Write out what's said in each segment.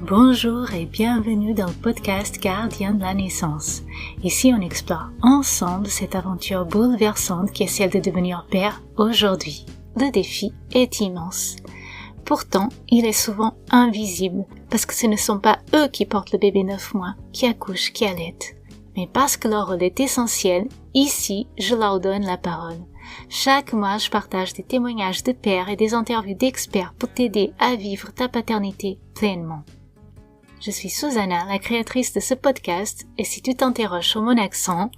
Bonjour et bienvenue dans le podcast Gardien de la naissance. Ici, on explore ensemble cette aventure bouleversante qui est celle de devenir père aujourd'hui. Le défi est immense. Pourtant, il est souvent invisible parce que ce ne sont pas eux qui portent le bébé 9 mois, qui accouchent, qui allaitent. Mais parce que leur rôle est essentiel, ici, je leur donne la parole. Chaque mois, je partage des témoignages de pères et des interviews d'experts pour t'aider à vivre ta paternité pleinement. Je suis Susanna, la créatrice de ce podcast, et si tu t'interroges sur mon accent,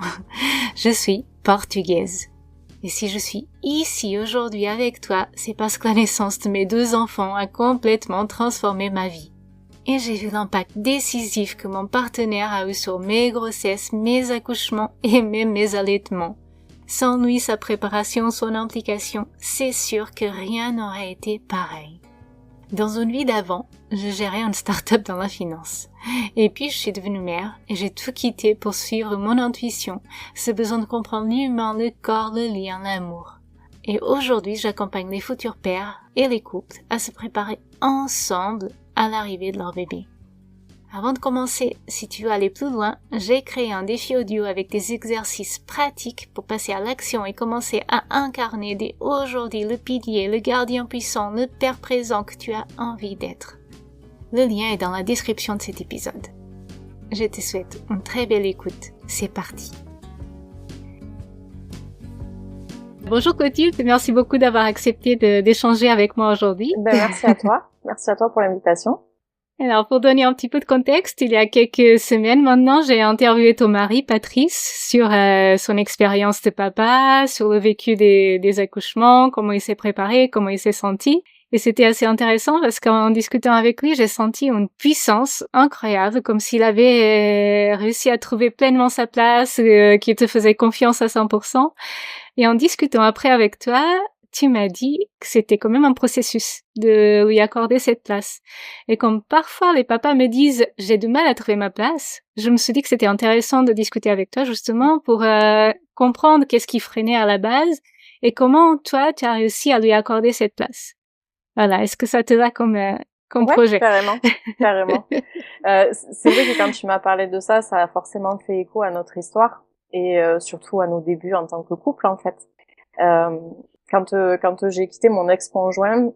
je suis portugaise. Et si je suis ici aujourd'hui avec toi, c'est parce que la naissance de mes 2 enfants a complètement transformé ma vie. Et j'ai vu l'impact décisif que mon partenaire a eu sur mes grossesses, mes accouchements et même mes allaitements. Sans lui, sa préparation, son implication, c'est sûr que rien n'aurait été pareil. Dans une vie d'avant, je gérais une start-up dans la finance. Et puis je suis devenue mère et j'ai tout quitté pour suivre mon intuition, ce besoin de comprendre l'humain, le corps, le lien, l'amour. Et aujourd'hui, j'accompagne les futurs pères et les couples à se préparer ensemble à l'arrivée de leur bébé. Avant de commencer, si tu veux aller plus loin, j'ai créé un défi audio avec des exercices pratiques pour passer à l'action et commencer à incarner dès aujourd'hui le pilier, le gardien puissant, le père présent que tu as envie d'être. Le lien est dans la description de cet épisode. Je te souhaite une très belle écoute. C'est parti. Bonjour Clotilde, merci beaucoup d'avoir accepté d'échanger avec moi aujourd'hui. Merci à toi. Merci à toi pour l'invitation. Alors, pour donner un petit peu de contexte, il y a quelques semaines maintenant, j'ai interviewé ton mari, Patrice, sur son expérience de papa, sur le vécu des accouchements, comment il s'est préparé, comment il s'est senti. Et c'était assez intéressant parce qu'en discutant avec lui, j'ai senti une puissance incroyable, comme s'il avait réussi à trouver pleinement sa place, qu'il te faisait confiance à 100%. Et en discutant après avec toi, tu m'as dit que c'était quand même un processus de lui accorder cette place. Et comme parfois les papas me disent « j'ai du mal à trouver ma place », je me suis dit que c'était intéressant de discuter avec toi justement pour comprendre qu'est-ce qui freinait à la base et comment toi tu as réussi à lui accorder cette place. Voilà, est-ce que ça te va comme projet? Carrément. C'est vrai que quand tu m'as parlé de ça, ça a forcément fait écho à notre histoire et surtout à nos débuts en tant que couple en fait. Quand j'ai quitté mon ex-conjoint,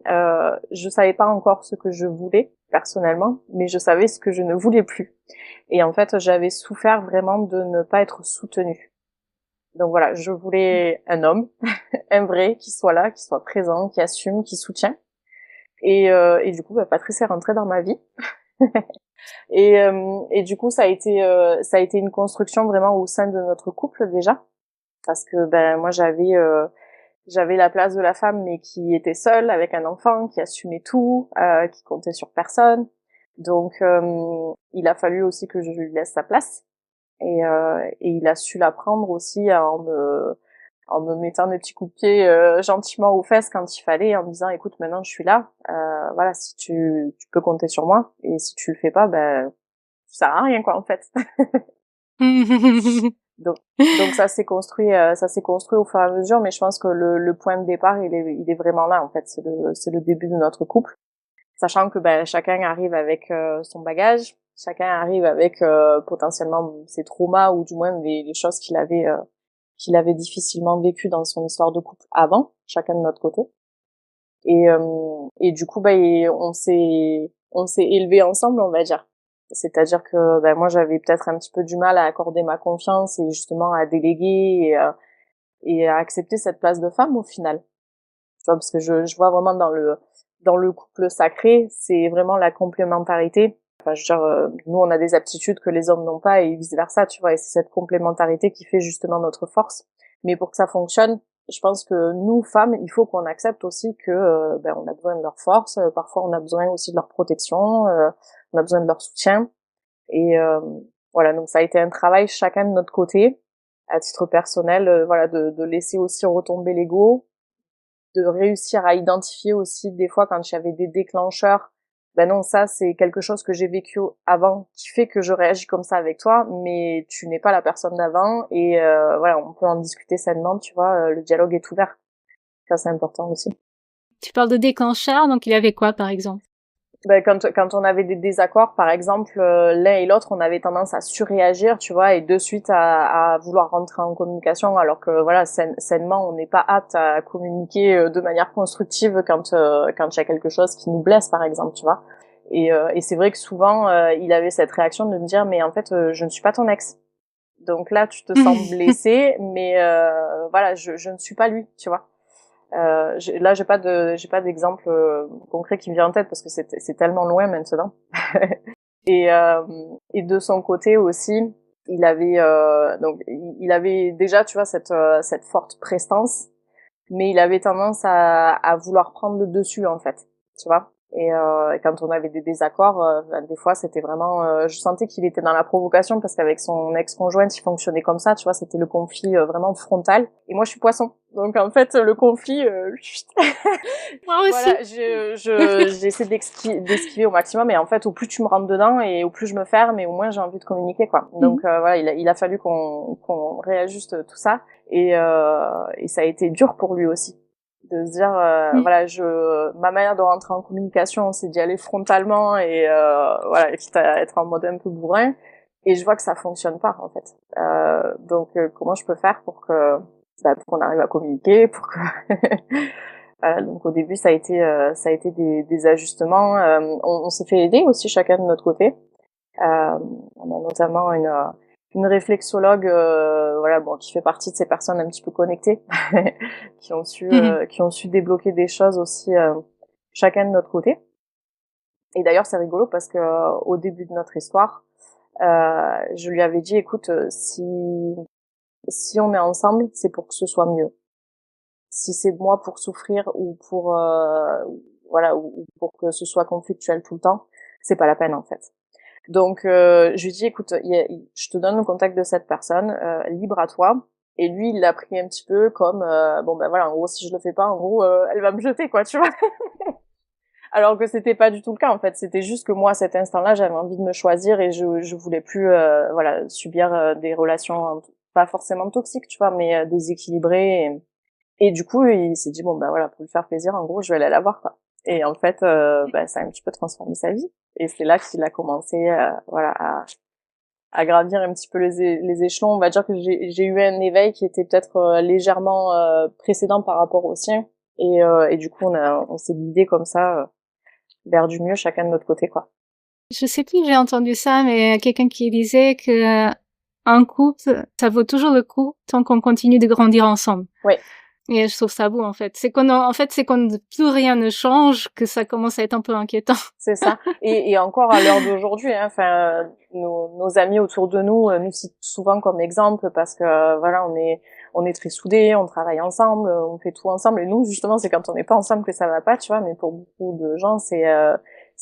je savais pas encore ce que je voulais personnellement, mais je savais ce que je ne voulais plus. Et en fait, j'avais souffert vraiment de ne pas être soutenue. Donc voilà, je voulais un homme, un vrai, qui soit là, qui soit présent, qui assume, qui soutient. Et du coup, Patrice est rentré dans ma vie. Et du coup, ça a été une construction vraiment au sein de notre couple déjà, parce que moi j'avais la place de la femme, mais qui était seule avec un enfant, qui assumait tout, qui comptait sur personne. Donc, il a fallu aussi que je lui laisse sa place. Et il a su la prendre aussi en me mettant des petits coups de pied gentiment aux fesses quand il fallait, en me disant écoute, maintenant je suis là, voilà, si tu peux compter sur moi, et si tu le fais pas, tu sers à rien quoi en fait. Donc ça s'est construit au fur et à mesure, mais je pense que le point de départ il est vraiment là en fait, c'est le début de notre couple, sachant que chacun arrive avec son bagage, chacun arrive avec potentiellement ses traumas, ou du moins les choses qu'il avait difficilement vécues dans son histoire de couple avant, chacun de notre côté. Et du coup on s'est élevés ensemble, on va dire. C'est-à-dire que moi j'avais peut-être un petit peu du mal à accorder ma confiance et justement à déléguer et à accepter cette place de femme au final. Tu vois, parce que je vois vraiment dans le couple sacré, c'est vraiment la complémentarité. Enfin, je veux dire, nous on a des aptitudes que les hommes n'ont pas et vice versa, tu vois, et c'est cette complémentarité qui fait justement notre force. Mais pour que ça fonctionne, je pense que nous femmes, il faut qu'on accepte aussi que on a besoin de leur force, parfois on a besoin aussi de leur protection, on a besoin de leur soutien. Et voilà, donc ça a été un travail chacun de notre côté, à titre personnel, voilà, de laisser aussi retomber l'ego, de réussir à identifier aussi des fois quand il y avait des déclencheurs. Non, ça c'est quelque chose que j'ai vécu avant qui fait que je réagis comme ça avec toi, mais tu n'es pas la personne d'avant, et voilà, on peut en discuter sainement, tu vois, le dialogue est ouvert. Ça c'est important aussi. Tu parles de déclencheur, donc il y avait quoi par exemple? Ben, quand on avait des désaccords, par exemple, l'un et l'autre, on avait tendance à surréagir, tu vois, et de suite à vouloir rentrer en communication, alors que voilà, sainement, on n'est pas apte à communiquer de manière constructive quand il y a quelque chose qui nous blesse, par exemple, tu vois. Et c'est vrai que souvent, il avait cette réaction de me dire, mais en fait, je ne suis pas ton ex. Donc là, tu te sens blessé, mais voilà, je ne suis pas lui, tu vois. Là, j'ai pas d'exemple concret qui me vient en tête parce que c'est tellement loin maintenant. Et et de son côté aussi, il avait donc il avait déjà, tu vois, cette forte prestance, mais il avait tendance à vouloir prendre le dessus en fait, tu vois. Et quand on avait des désaccords, ben, des fois c'était vraiment, je sentais qu'il était dans la provocation parce qu'avec son ex-conjointe, il fonctionnait comme ça, tu vois, c'était le conflit vraiment frontal. Et moi, je suis poisson, donc en fait, le conflit, Moi aussi. voilà, j'essaie d'esquiver au maximum, et en fait, au plus tu me rentres dedans et au plus je me ferme, et au moins j'ai envie de communiquer, quoi. Donc voilà, il a fallu qu'on réajuste tout ça, et ça a été dur pour lui aussi de se dire voilà, ma manière de rentrer en communication, c'est d'y aller frontalement et voilà, quitte à être en mode un peu bourrin, et je vois que ça fonctionne pas en fait. Donc comment je peux faire pour que pour qu'on arrive à communiquer, pour que donc au début ça a été des ajustements. On s'est fait aider aussi chacun de notre côté. On a notamment une réflexologue, voilà, bon, qui fait partie de ces personnes un petit peu connectées, qui ont su débloquer des choses aussi, chacun de notre côté. Et d'ailleurs, c'est rigolo parce que au début de notre histoire, je lui avais dit, écoute, si on est ensemble, c'est pour que ce soit mieux. Si c'est moi pour souffrir ou pour voilà, ou pour que ce soit conflictuel tout le temps, c'est pas la peine en fait. Donc je lui dis, écoute, je te donne le contact de cette personne, libre à toi. Et lui, il l'a pris un petit peu comme bon ben voilà, en gros, si je le fais pas, en gros, elle va me jeter, quoi, tu vois. Alors que c'était pas du tout le cas en fait. C'était juste que moi, à cet instant-là, j'avais envie de me choisir et je voulais plus voilà, subir des relations pas forcément toxiques, tu vois, mais déséquilibrées. Et du coup, il s'est dit bon ben voilà, pour lui faire plaisir, en gros, je vais aller la voir, quoi. Et en fait, ça a un petit peu transformé sa vie. Et c'est là qu'il a commencé, voilà, à gravir un petit peu les échelons. On va dire que j'ai eu un éveil qui était peut-être légèrement précédent par rapport au sien. Et du coup, on s'est guidé comme ça vers du mieux, chacun de notre côté, quoi. Je sais plus, j'ai entendu ça, mais quelqu'un qui disait que un couple, ça vaut toujours le coup tant qu'on continue de grandir ensemble. Oui. Et je trouve ça beau, en fait. C'est c'est quand plus rien ne change que ça commence à être un peu inquiétant. C'est ça. Et encore à l'heure d'aujourd'hui, hein, enfin, nos amis autour de nous nous citent souvent comme exemple parce que voilà, on est très soudés, on travaille ensemble, on fait tout ensemble. Et nous, justement, c'est quand on n'est pas ensemble que ça va pas, tu vois. Mais pour beaucoup de gens, c'est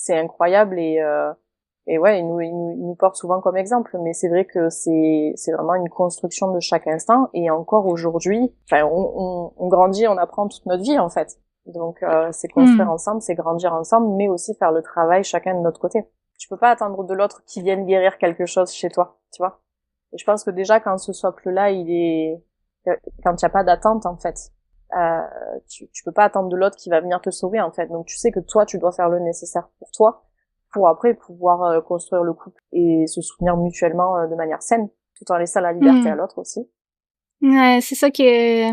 incroyable, et ouais, ils nous portent souvent comme exemple. Mais c'est vrai que c'est vraiment une construction de chaque instant. Et encore aujourd'hui, enfin, on grandit, on apprend toute notre vie en fait. Donc c'est construire ensemble, c'est grandir ensemble, mais aussi faire le travail chacun de notre côté. Tu peux pas attendre de l'autre qu'il vienne guérir quelque chose chez toi, tu vois. Et je pense que déjà quand ce socle-là, quand il y a pas d'attente en fait, tu peux pas attendre de l'autre qui va venir te sauver en fait. Donc tu sais que toi tu dois faire le nécessaire pour toi, pour après pouvoir construire le couple et se soutenir mutuellement de manière saine, tout en laissant la liberté à l'autre aussi. Ouais, c'est ça qui est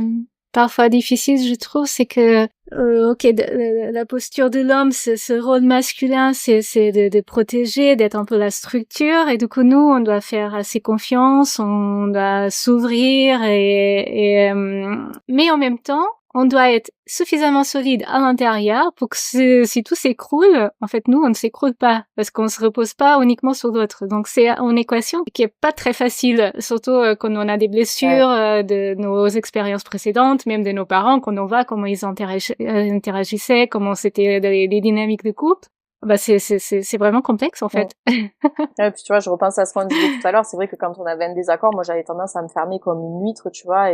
parfois difficile, je trouve, c'est que la posture de l'homme, ce rôle masculin, c'est de protéger, d'être un peu la structure, et du coup nous, on doit faire assez confiance, on doit s'ouvrir, mais en même temps, on doit être suffisamment solide à l'intérieur pour que si tout s'écroule, en fait, nous, on ne s'écroule pas parce qu'on se repose pas uniquement sur l'autre. Donc, c'est une équation qui est pas très facile, surtout quand on a des blessures de nos expériences précédentes, même de nos parents, quand on voit comment ils interagissaient, comment c'était les dynamiques de couple. Bah, c'est vraiment complexe, en fait. Et puis, tu vois, je repense à ce qu'on disait tout à l'heure. C'est vrai que quand on avait un désaccord, moi, j'avais tendance à me fermer comme une huître, tu vois,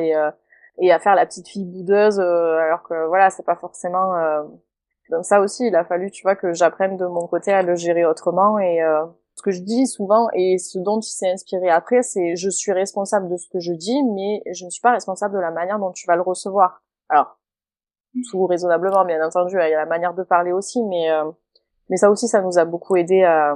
et à faire la petite fille boudeuse, alors que voilà, c'est pas forcément donc ça aussi, il a fallu, tu vois, que j'apprenne de mon côté à le gérer autrement. Et ce que je dis souvent et ce dont il s'est inspiré après, c'est je suis responsable de ce que je dis, mais je ne suis pas responsable de la manière dont tu vas le recevoir. Alors tout raisonnablement, bien entendu, il y a la manière de parler aussi, mais Mais ça aussi, ça nous a beaucoup aidé à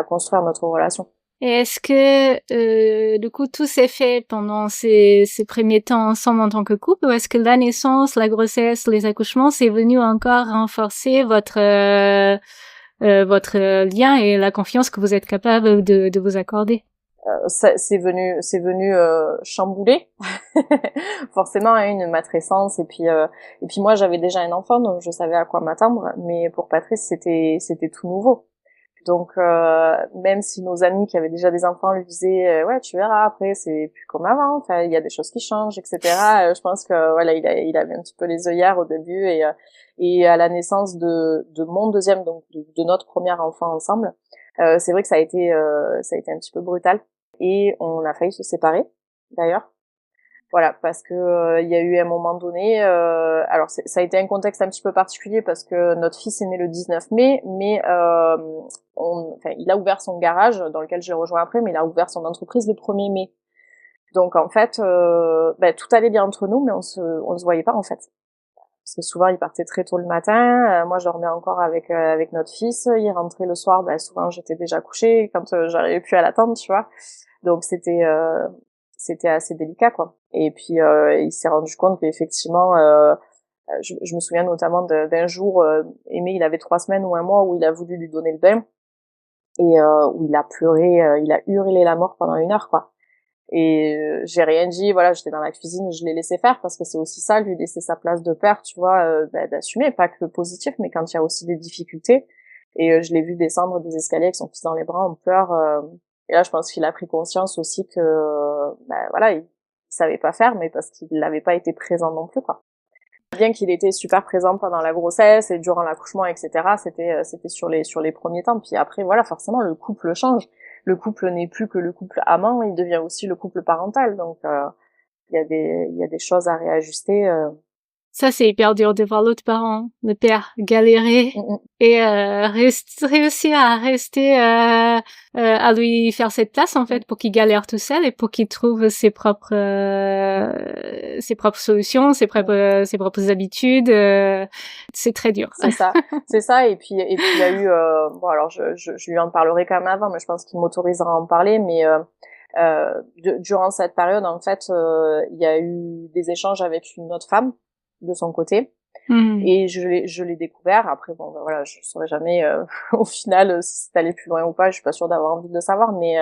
construire notre relation. Et est-ce que, du coup, tout s'est fait pendant ces premiers temps ensemble en tant que couple, ou est-ce que la naissance, la grossesse, les accouchements, c'est venu encore renforcer votre lien et la confiance que vous êtes capable de vous accorder? C'est venu chambouler forcément, hein, une matrescence, et puis moi j'avais déjà un enfant, donc je savais à quoi m'attendre, mais pour Patrice c'était tout nouveau. Donc même si nos amis qui avaient déjà des enfants lui disaient ouais, tu verras, après c'est plus comme avant, enfin il y a des choses qui changent, etc. Je pense que voilà, il avait un petit peu les œillères au début, et à la naissance de mon deuxième, donc de notre premier enfant ensemble, c'est vrai que ça a été un petit peu brutal, et on a failli se séparer d'ailleurs. Voilà, parce que il y a eu un moment donné, alors ça a été un contexte un petit peu particulier parce que notre fils est né le 19 mai, mais il a ouvert son garage dans lequel j'ai rejoint après, mais il a ouvert son entreprise le 1er mai. Donc en fait, tout allait bien entre nous, mais on se voyait pas en fait. Parce que souvent il partait très tôt le matin, moi je dormais encore avec notre fils, il rentrait le soir, souvent j'étais déjà couchée quand j'arrivais plus à l'attendre, tu vois. Donc c'était assez délicat, quoi. Et puis il s'est rendu compte qu'effectivement, je me souviens notamment d'un jour, Aimé, il avait 3 semaines ou un mois, où il a voulu lui donner le bain, et où il a pleuré, il a hurlé la mort pendant 1 heure, quoi. Et j'ai rien dit, voilà, j'étais dans la cuisine, je l'ai laissé faire, parce que c'est aussi ça, lui laisser sa place de père, tu vois, d'assumer, pas que le positif, mais quand il y a aussi des difficultés. Et je l'ai vu descendre des escaliers avec son fils dans les bras en pleurs. Et là, je pense qu'il a pris conscience aussi que, voilà, il savait pas faire, mais parce qu'il n'avait pas été présent non plus, quoi. Bien qu'il était super présent pendant la grossesse et durant l'accouchement, etc., c'était sur les premiers temps. Puis après, voilà, forcément, le couple change. Le couple n'est plus que le couple amant, il devient aussi le couple parental. Donc, il y a des choses à réajuster. Ça, c'est hyper dur de voir l'autre parent, le père, galérer et réussir à rester, à lui faire cette place, en fait, pour qu'il galère tout seul et pour qu'il trouve ses propres solutions, ses propres habitudes. C'est très dur. C'est ça. Et puis il y a eu, bon, alors je lui en parlerai quand même avant, mais je pense qu'il m'autorisera à en parler, mais durant cette période, en fait, il y a eu des échanges avec une autre femme de son côté, et je l'ai découvert. Après, bon, voilà, je saurais jamais au final si c'est allé plus loin ou pas. Je suis pas sûre d'avoir envie de le savoir, mais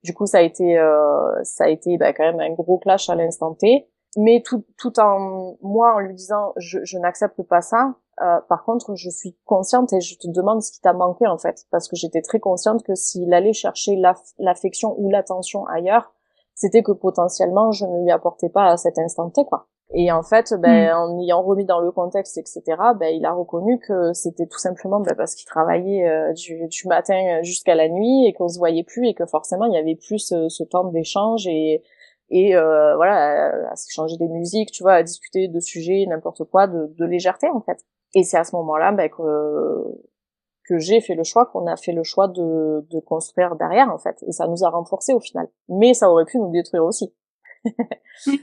du coup, ça a été quand même un gros clash à l'instant T. Mais tout en moi, en lui disant je n'accepte pas ça. Par contre, je suis consciente et je te demande ce qui t'a manqué, en fait, parce que j'étais très consciente que s'il allait chercher l'affection ou l'attention ailleurs, c'était que potentiellement je ne lui apportais pas à cet instant T, quoi. Et en fait, en ayant remis dans le contexte, etc., il a reconnu que c'était tout simplement parce qu'il travaillait du matin jusqu'à la nuit, et qu'on se voyait plus, et que forcément il y avait plus ce temps d'échange, et voilà, à s'échanger des musiques, tu vois, à discuter de sujets, n'importe quoi, de légèreté, en fait. Et c'est à ce moment-là que j'ai fait le choix, qu'on a fait le choix de construire derrière, en fait. Et ça nous a renforcés au final. Mais ça aurait pu nous détruire aussi.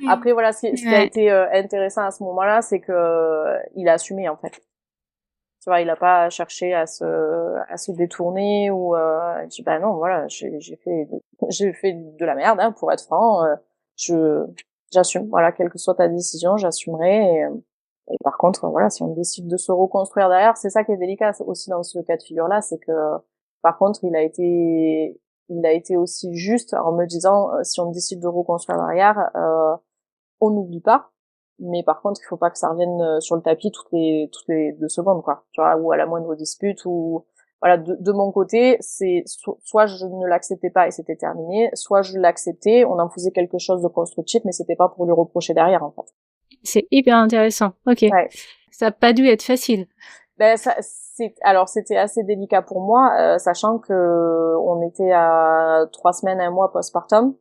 Après, voilà, ce qui a été intéressant à ce moment-là, c'est que il a assumé, en fait. Tu vois, il a pas cherché à se détourner, ou il dit non, voilà, j'ai fait de la merde, hein, pour être franc. J'assume, voilà, quelle que soit ta décision, j'assumerai. Et par contre, voilà, si on décide de se reconstruire derrière, c'est ça qui est délicat aussi dans ce cas de figure-là, c'est que par contre, il a été aussi juste en me disant, si on décide de reconstruire derrière, on n'oublie pas, mais par contre, il faut pas que ça revienne sur le tapis toutes les 2 secondes, quoi. Tu vois, ou à la moindre dispute, ou voilà, de mon côté, c'est soit je ne l'acceptais pas et c'était terminé, soit je l'acceptais, on en faisait quelque chose de constructif, mais c'était pas pour lui reprocher derrière, en fait. C'est hyper intéressant. Ok. Ouais. Ça a pas dû être facile. Alors c'était assez délicat pour moi, sachant que on était à 3 semaines, 1 mois postpartum,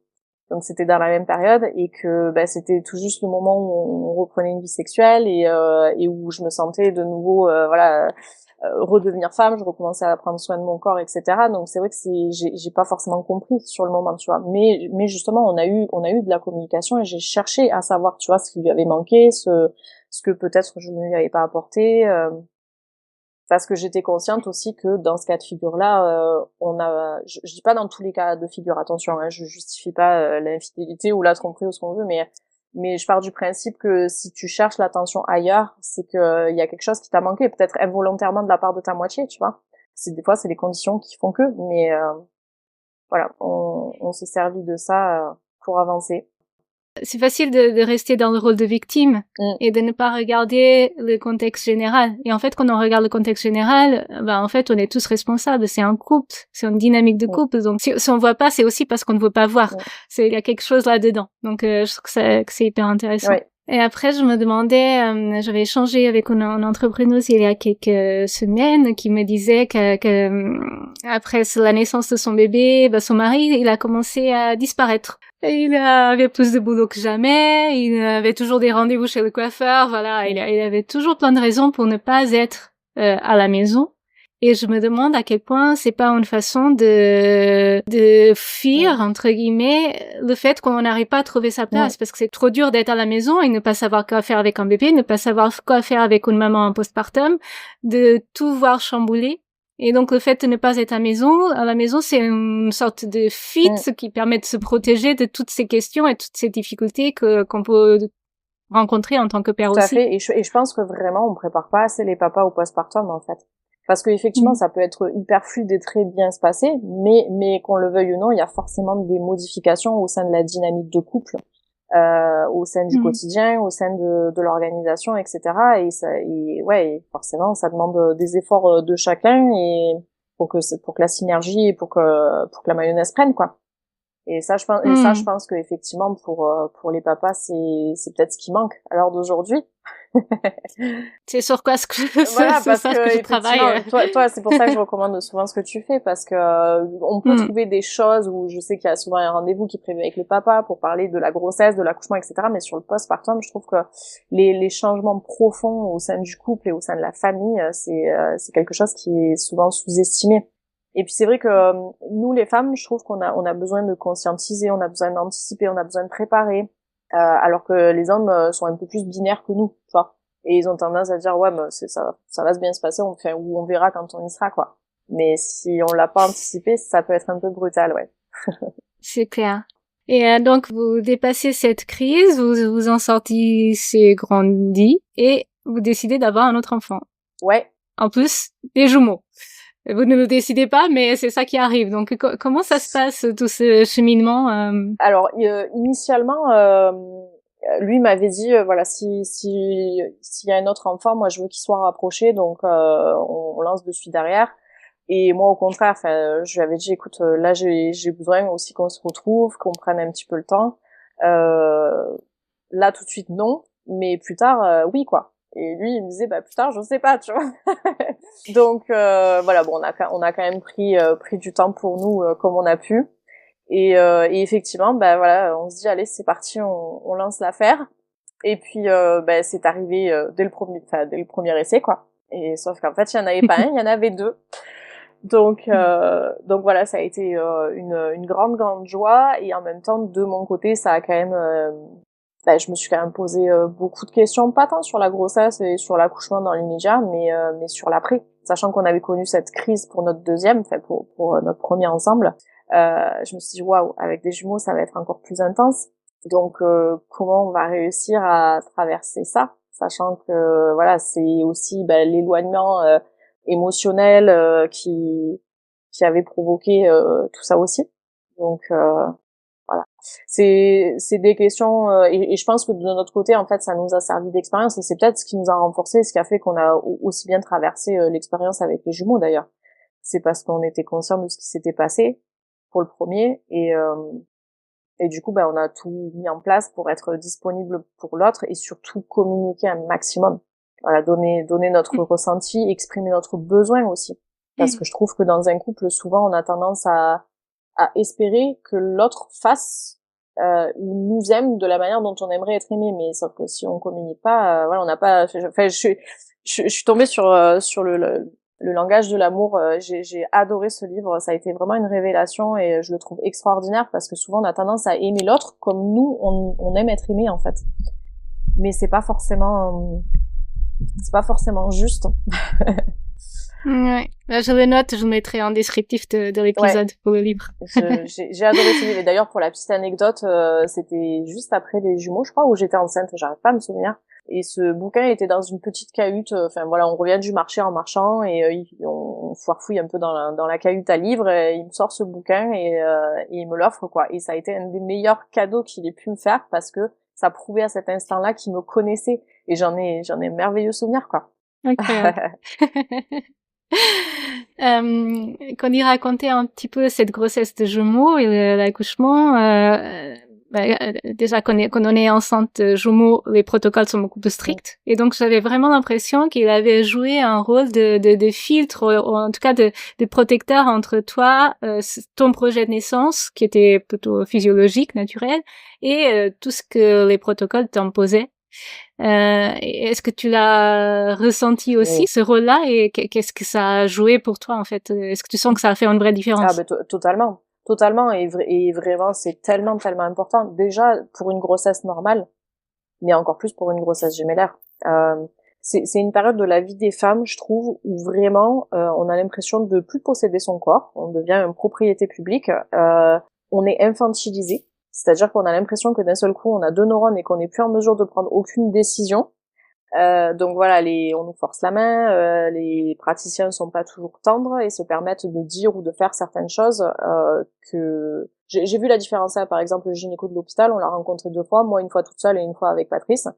donc c'était dans la même période, et que c'était tout juste le moment où on reprenait une vie sexuelle, et où je me sentais de nouveau redevenir femme, je recommençais à prendre soin de mon corps, etc. Donc c'est vrai que j'ai pas forcément compris sur le moment, tu vois, mais justement on a eu de la communication, et j'ai cherché à savoir, tu vois, ce qui lui avait manqué, ce que peut-être je ne lui avais pas apporté, Parce que j'étais consciente aussi que dans ce cas de figure-là, je dis pas dans tous les cas de figure, attention, hein, je justifie pas l'infidélité ou la tromperie ou ce qu'on veut, mais je pars du principe que si tu cherches l'attention ailleurs, c'est que il y a quelque chose qui t'a manqué, peut-être involontairement de la part de ta moitié, tu vois. Des fois c'est les conditions qui font que, mais voilà, on s'est servi de ça pour avancer. C'est facile de rester dans le rôle de victime et de ne pas regarder le contexte général. Et en fait, quand on regarde le contexte général, en fait, on est tous responsables. C'est un couple, c'est une dynamique de couple. Donc, si on voit pas, c'est aussi parce qu'on ne veut pas voir. Il y a quelque chose là-dedans. Donc, je trouve que c'est hyper intéressant. Ouais. Et après, je me demandais, j'avais échangé avec une entrepreneuse il y a quelques semaines qui me disait que après la naissance de son bébé, son mari, il a commencé à disparaître. Et il avait plus de boulot que jamais, il avait toujours des rendez-vous chez le coiffeur, voilà, il avait toujours plein de raisons pour ne pas être à la maison. Et je me demande à quel point c'est pas une façon de fuir, entre guillemets, le fait qu'on n'arrive pas à trouver sa place, parce que c'est trop dur d'être à la maison et ne pas savoir quoi faire avec un bébé, ne pas savoir quoi faire avec une maman en postpartum, de tout voir chambouler. Et donc, le fait de ne pas être à la maison, c'est une sorte de fuite qui permet de se protéger de toutes ces questions et toutes ces difficultés qu'on peut rencontrer en tant que père aussi. Tout à fait. Et je pense que vraiment, on prépare pas assez les papas au postpartum, en fait. Parce que effectivement, ça peut être hyper fluide et très bien se passer, mais qu'on le veuille ou non, il y a forcément des modifications au sein de la dynamique de couple, au sein du quotidien, au sein de l'organisation, etc. Et forcément, ça demande des efforts de chacun et pour que la synergie et pour que la mayonnaise prenne, quoi. Et ça, je pense que effectivement, pour les papas, c'est peut-être ce qui manque à l'heure d'aujourd'hui. C'est sur quoi voilà, parce que je travaille. Toi, c'est pour ça que je recommande souvent ce que tu fais, parce que on peut trouver des choses où je sais qu'il y a souvent un rendez-vous qui est prévu avec le papa pour parler de la grossesse, de l'accouchement, etc. Mais sur le postpartum, je trouve que les changements profonds au sein du couple et au sein de la famille, c'est quelque chose qui est souvent sous-estimé. Et puis c'est vrai que nous les femmes, je trouve qu'on a besoin de conscientiser, on a besoin d'anticiper, on a besoin de préparer, alors que les hommes sont un peu plus binaires que nous, tu vois. Et ils ont tendance à dire ouais, mais ça va bien se passer, on verra quand on y sera, quoi. Mais si on l'a pas anticipé, ça peut être un peu brutal, ouais. C'est clair. Et donc vous dépassez cette crise, vous en sortissez grandi et vous décidez d'avoir un autre enfant. Ouais. En plus, des jumeaux. Vous ne le décidez pas, mais c'est ça qui arrive. Donc, comment ça se passe, tout ce cheminement Alors, initialement, lui m'avait dit, voilà, s'il y a un autre enfant, moi, je veux qu'il soit rapproché, donc on lance de suite derrière. Et moi, au contraire, je lui avais dit, écoute, là, j'ai besoin aussi qu'on se retrouve, qu'on prenne un petit peu le temps. Là, tout de suite, non, mais plus tard, oui, quoi. Et lui, il me disait, plus tard, je sais pas, tu vois. Donc, voilà, bon, on a quand même pris du temps pour nous, comme on a pu. Et effectivement, voilà, on se dit, allez, c'est parti, on lance l'affaire. Et puis, c'est arrivé dès le premier essai, quoi. Et sauf qu'en fait, il y en avait pas un, il y en avait deux. Donc voilà, ça a été une grande joie. Et en même temps, de mon côté, ça a quand même je me suis quand même posé beaucoup de questions, pas tant sur la grossesse et sur l'accouchement dans l'immédiat, mais sur l'après, sachant qu'on avait connu cette crise pour notre deuxième, pour notre premier ensemble. Je me suis dit waouh, avec des jumeaux ça va être encore plus intense. Donc comment on va réussir à traverser ça, sachant que voilà, c'est aussi l'éloignement émotionnel qui avait provoqué tout ça aussi. Donc voilà, c'est des questions et je pense que de notre côté en fait ça nous a servi d'expérience et c'est peut-être ce qui nous a renforcé, ce qui a fait qu'on a aussi bien traversé l'expérience avec les jumeaux d'ailleurs. C'est parce qu'on était conscient de ce qui s'était passé pour le premier et du coup on a tout mis en place pour être disponible pour l'autre et surtout communiquer un maximum. Voilà, donner notre ressenti, exprimer notre besoin aussi, parce que je trouve que dans un couple souvent on a tendance à espérer que l'autre fasse ou nous aime de la manière dont on aimerait être aimé, mais sauf que si on communique pas, voilà, on n'a pas. Enfin, je suis tombée sur le langage de l'amour. J'ai adoré ce livre, ça a été vraiment une révélation et je le trouve extraordinaire parce que souvent on a tendance à aimer l'autre comme nous on aime être aimé en fait, mais c'est pas forcément juste. Ouais. Là, je le note, je le mettrai en descriptif de l'épisode pour le livre. J'ai adoré ce livre. Et d'ailleurs, pour la petite anecdote, c'était juste après les jumeaux, je crois, où j'étais enceinte, j'arrive pas à me souvenir. Et ce bouquin était dans une petite cahute. Enfin voilà, on revient du marché en marchant et on foirefouille un peu dans la cahute à livres. Et il me sort ce bouquin et il me l'offre quoi. Et ça a été un des meilleurs cadeaux qu'il ait pu me faire parce que ça prouvait à cet instant-là qu'il me connaissait. Et j'en ai un merveilleux souvenir quoi. Incroyable. Quand il racontait un petit peu cette grossesse de jumeaux et l'accouchement, déjà quand on est enceinte jumeaux, les protocoles sont beaucoup plus stricts. Et donc j'avais vraiment l'impression qu'il avait joué un rôle de filtre, ou en tout cas de protecteur entre toi, ton projet de naissance, qui était plutôt physiologique, naturel, et tout ce que les protocoles t'imposaient. Est-ce que tu l'as ressenti aussi, ce rôle-là, et qu'est-ce que ça a joué pour toi en fait? Est-ce que tu sens que ça a fait une vraie différence? Totalement et vraiment c'est tellement important déjà pour une grossesse normale, mais encore plus pour une grossesse gémellaire. C'est une période de la vie des femmes, je trouve, où vraiment on a l'impression de plus posséder son corps, on devient une propriété publique, on est infantilisé. C'est-à-dire qu'on a l'impression que d'un seul coup, on a 2 neurones et qu'on n'est plus en mesure de prendre aucune décision. Donc voilà, on nous force la main, les praticiens ne sont pas toujours tendres et se permettent de dire ou de faire certaines choses que... J'ai vu la différence, hein, par exemple, le gynéco de l'hôpital, on l'a rencontré 2 fois, moi 1 fois toute seule et 1 fois avec Patrice.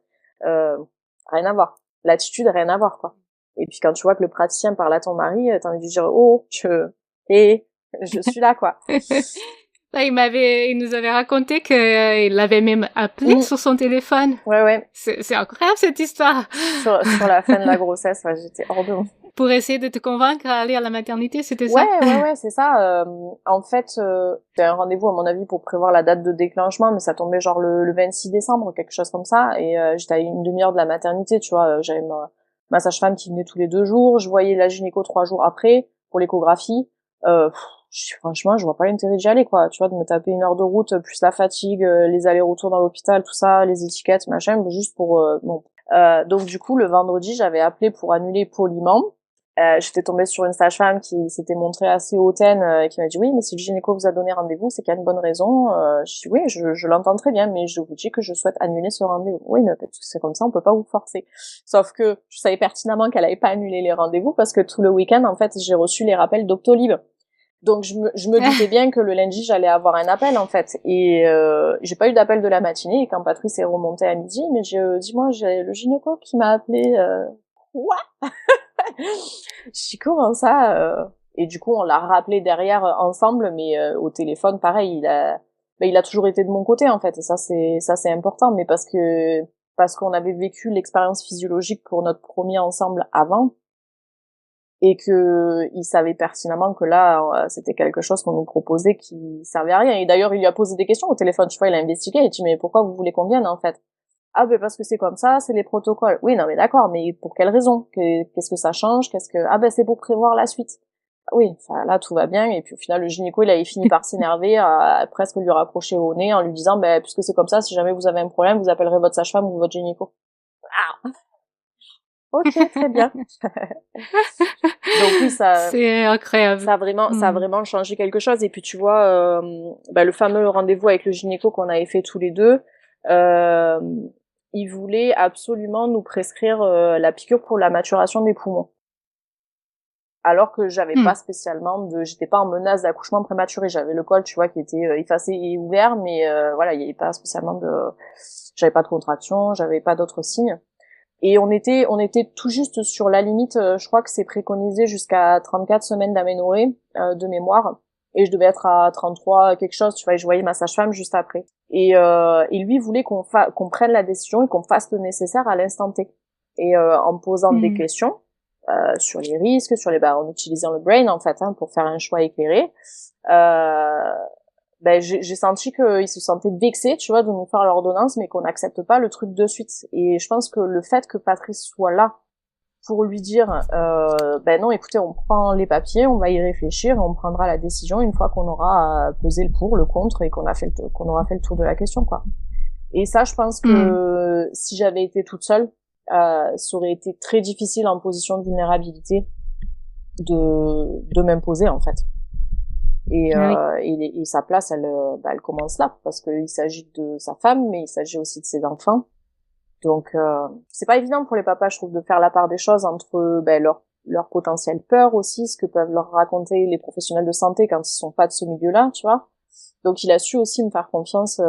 Rien à voir. L'attitude, rien à voir, quoi. Et puis quand tu vois que le praticien parle à ton mari, t'as envie de dire « Oh, je suis là, quoi ». Là, il nous avait raconté qu'il l'avait même appelé sur son téléphone. Ouais. C'est incroyable, cette histoire. Sur la fin de la grossesse, ouais, j'étais hors de moi. Pour essayer de te convaincre à aller à la maternité, c'était ça? Ouais, c'est ça. En fait, c'était un rendez-vous, à mon avis, pour prévoir la date de déclenchement, mais ça tombait genre le 26 décembre, quelque chose comme ça. Et j'étais à une demi-heure de la maternité, tu vois. J'avais ma sage-femme qui venait tous les 2 jours. Je voyais la gynéco 3 jours après, pour l'échographie. Franchement, je vois pas l'intérêt d'y aller, quoi. Tu vois, de me taper 1 heure de route, plus la fatigue, les allers-retours dans l'hôpital, tout ça, les étiquettes, machin, juste pour... bon. Donc du coup, le vendredi, j'avais appelé pour annuler poliment. J'étais tombée sur une sage-femme qui s'était montrée assez hautaine, qui m'a dit « Oui, mais si le gynéco vous a donné rendez-vous, c'est qu'il y a une bonne raison. » Je dis « Oui, je l'entends très bien, mais je vous dis que je souhaite annuler ce rendez-vous. » « Oui, mais parce que c'est comme ça, on peut pas vous forcer. » Sauf que je savais pertinemment qu'elle avait pas annulé les rendez-vous parce que tout le week-end, en fait, j'ai reçu les rappels Doctolib. Donc je me doutais bien que le lundi j'allais avoir un appel en fait et j'ai pas eu d'appel de la matinée et quand Patrice est remonté à midi mais dis-moi j'ai le gynéco qui m'a appelé quoi. Je dis comment ça et du coup on l'a rappelé derrière ensemble mais au téléphone pareil il a toujours été de mon côté en fait et ça c'est important mais parce qu'on avait vécu l'expérience physiologique pour notre premier ensemble avant et que il savait pertinemment que là c'était quelque chose qu'on nous proposait qui servait à rien et d'ailleurs il lui a posé des questions au téléphone, tu vois, il a investigué et il dit mais pourquoi vous voulez qu'on vienne en fait? Ah ben parce que c'est comme ça, c'est les protocoles. Oui non mais d'accord, mais pour quelle raison? Qu'est-ce que ça change? Ah ben c'est pour prévoir la suite. Oui, enfin là tout va bien et puis au final le gynéco il avait fini par s'énerver, à presque lui raccrocher au nez en lui disant ben puisque c'est comme ça, si jamais vous avez un problème, vous appellerez votre sage-femme ou votre gynéco. Ah ok, très bien. Donc oui, c'est incroyable. Ça a vraiment changé quelque chose. Et puis tu vois, le fameux rendez-vous avec le gynéco qu'on avait fait tous les deux, il voulait absolument nous prescrire la piqûre pour la maturation des poumons. Alors que j'avais pas spécialement j'étais pas en menace d'accouchement prématuré. J'avais le col, tu vois, qui était effacé et ouvert, mais voilà, il y avait pas spécialement j'avais pas de contraction, j'avais pas d'autres signes. Et on était tout juste sur la limite, je crois que c'est préconisé jusqu'à 34 semaines d'aménorrhée de mémoire, et je devais être à 33 quelque chose, tu vois, et je voyais ma sage-femme juste après. Et lui voulait qu'on prenne la décision et qu'on fasse le nécessaire à l'instant T. Et en posant des questions sur les risques, en utilisant le brain en fait, hein, pour faire un choix éclairé. J'ai senti qu'ils se sentaient vexés, tu vois, de nous faire l'ordonnance, mais qu'on n'accepte pas le truc de suite. Et je pense que le fait que Patrice soit là pour lui dire, non, écoutez, on prend les papiers, on va y réfléchir, et on prendra la décision une fois qu'on aura pesé le pour, le contre, et qu'on aura fait le tour de la question, quoi. Et ça, je pense que si j'avais été toute seule, ça aurait été très difficile en position de vulnérabilité de m'imposer en fait. Et, Oui. et sa place, elle commence là, parce qu'il s'agit de sa femme, mais il s'agit aussi de ses enfants. Donc, c'est pas évident pour les papas, je trouve, de faire la part des choses entre leur potentielle peur aussi, ce que peuvent leur raconter les professionnels de santé quand ils sont pas de ce milieu-là, tu vois. Donc, il a su aussi me faire confiance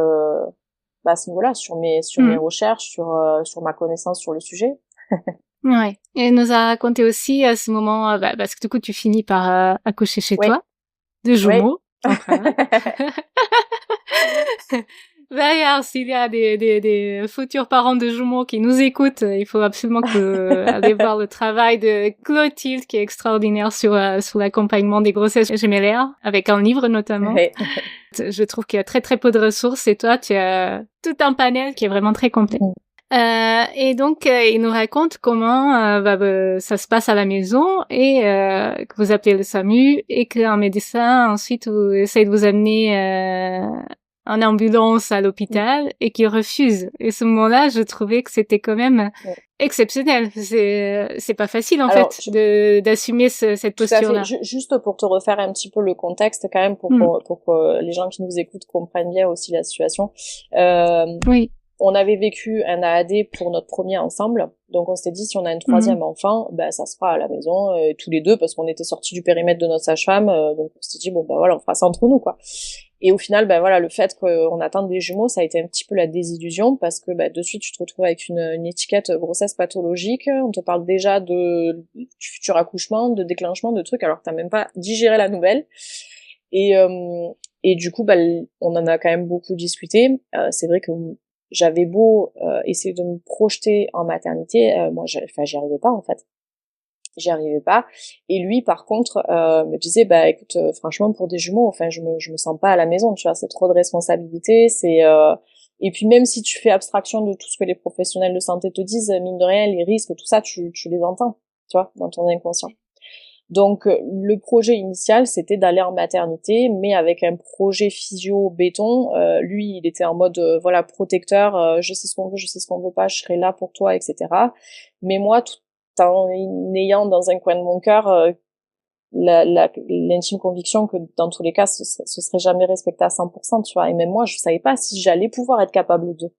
à ce niveau-là, sur mes recherches, sur ma connaissance sur le sujet. Ouais. Et il nous a raconté aussi à ce moment, parce que du coup, tu finis par accoucher chez Oui, toi, de oui. jumeaux, en travail. D'ailleurs, s'il y a des futurs parents de jumeaux qui nous écoutent, il faut absolument que aller voir le travail de Clotilde, qui est extraordinaire sur l'accompagnement des grossesses gémellaires, avec un livre notamment. Oui. Je trouve qu'il y a très très peu de ressources et toi, tu as tout un panel qui est vraiment très complet. Et donc, il nous raconte comment ça se passe à la maison et que vous appelez le SAMU et qu'un médecin ensuite essaye de vous amener en ambulance à l'hôpital et qu'il refuse. Et ce moment-là, je trouvais que c'était quand même exceptionnel. C'est pas facile en Alors, fait d'assumer cette tout à posture-là. fait. Juste pour te refaire un petit peu le contexte quand même, pour que les gens qui nous écoutent comprennent bien aussi la situation. Oui. On avait vécu un AAD pour notre premier ensemble, donc on s'était dit si on a un troisième enfant, ça se fera à la maison tous les deux, parce qu'on était sortis du périmètre de notre sage-femme, donc on s'était dit bon voilà, on fera ça entre nous quoi. Et au final voilà, le fait qu'on attende des jumeaux, ça a été un petit peu la désillusion, parce que de suite tu te retrouves avec une étiquette grossesse pathologique, on te parle déjà du futur accouchement, de déclenchement de trucs, alors que t'as même pas digéré la nouvelle. Et du coup on en a quand même beaucoup discuté. C'est vrai que j'avais beau essayer de me projeter en maternité, moi j'y arrivais pas en fait. J'y arrivais pas. Et lui par contre me disait écoute, franchement pour des jumeaux, enfin je me sens pas à la maison, tu vois, c'est trop de responsabilité, et puis même si tu fais abstraction de tout ce que les professionnels de santé te disent, mine de rien les risques, tout ça tu les entends, tu vois, dans ton inconscient. Donc le projet initial c'était d'aller en maternité, mais avec un projet physio béton. Lui il était en mode voilà protecteur, je sais ce qu'on veut, je sais ce qu'on veut pas, je serai là pour toi, etc. Mais moi tout en ayant dans un coin de mon cœur l'intime conviction que dans tous les cas ce serait jamais respecté à 100%, tu vois. Et même moi je savais pas si j'allais pouvoir être capable de.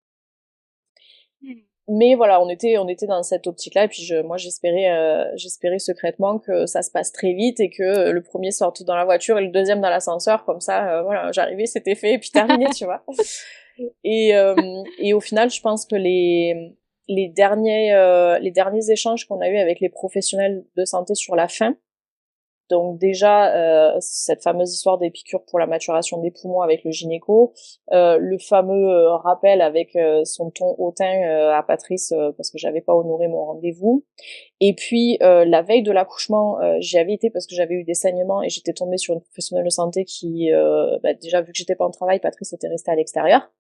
Mais voilà, on était dans cette optique-là, et puis moi j'espérais secrètement que ça se passe très vite et que le premier sorte dans la voiture et le deuxième dans l'ascenseur, comme ça voilà, j'arrivais, c'était fait et puis terminé, tu vois. Et au final, je pense que les derniers échanges qu'on a eu avec les professionnels de santé sur la fin, donc déjà cette fameuse histoire des piqûres pour la maturation des poumons avec le gynéco, le fameux rappel avec son ton hautain à Patrice parce que j'avais pas honoré mon rendez-vous, et puis la veille de l'accouchement j'y avais été parce que j'avais eu des saignements et j'étais tombée sur une professionnelle de santé qui déjà vu que j'étais pas en travail, Patrice était resté à l'extérieur.